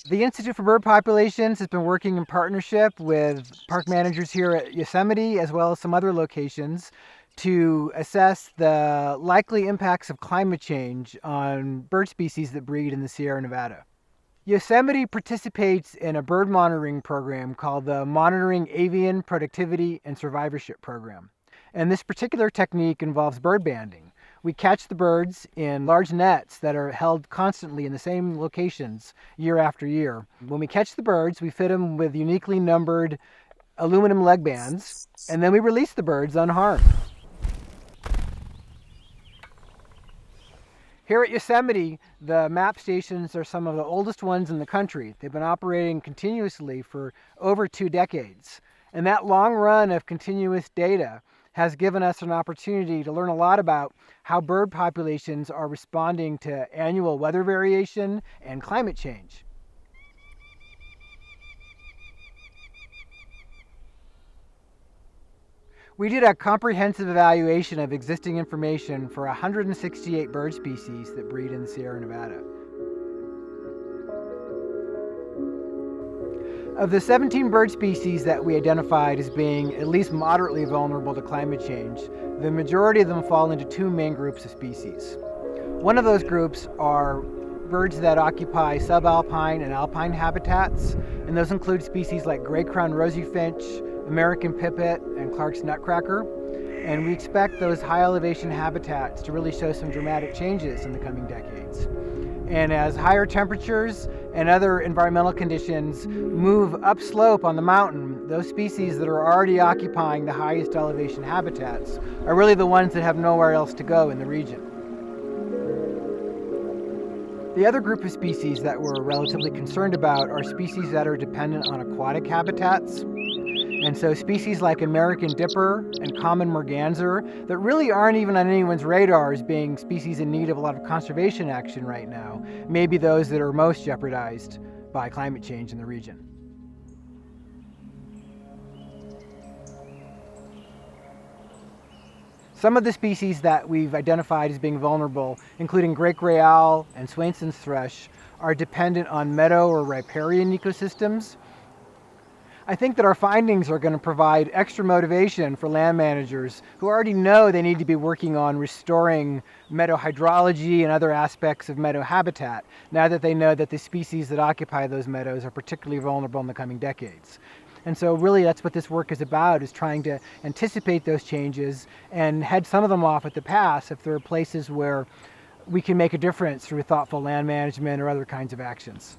The Institute for Bird Populations has been working in partnership with park managers here at Yosemite as well as some other locations to assess the likely impacts of climate change on bird species that breed in the Sierra Nevada. Yosemite participates in a bird monitoring program called the Monitoring Avian Productivity and Survivorship Program. And this particular technique involves bird banding. We catch the birds in large nets that are held constantly in the same locations year after year. When we catch the birds, we fit them with uniquely numbered aluminum leg bands, and then we release the birds unharmed. Here at Yosemite, the MAP stations are some of the oldest ones in the country. They've been operating continuously for over 2 decades. And that long run of continuous data has given us an opportunity to learn a lot about how bird populations are responding to annual weather variation and climate change. We did a comprehensive evaluation of existing information for 168 bird species that breed in the Sierra Nevada. Of the 17 bird species that we identified as being at least moderately vulnerable to climate change, the majority of them fall into 2 main groups of species. One of those groups are birds that occupy subalpine and alpine habitats, and those include species like gray-crowned rosy finch, American pipit, and Clark's nutcracker. And we expect those high elevation habitats to really show some dramatic changes in the coming decades. And as higher temperatures and other environmental conditions move upslope on the mountain, those species that are already occupying the highest elevation habitats are really the ones that have nowhere else to go in the region. The other group of species that we're relatively concerned about are species that are dependent on aquatic habitats. And so species like American dipper and common merganser that really aren't even on anyone's radar as being species in need of a lot of conservation action right now may be those that are most jeopardized by climate change in the region. Some of the species that we've identified as being vulnerable, including great gray owl and Swainson's thrush, are dependent on meadow or riparian ecosystems. I think that our findings are going to provide extra motivation for land managers who already know they need to be working on restoring meadow hydrology and other aspects of meadow habitat, now that they know that the species that occupy those meadows are particularly vulnerable in the coming decades. And so really that's what this work is about, is trying to anticipate those changes and head some of them off at the pass if there are places where we can make a difference through thoughtful land management or other kinds of actions.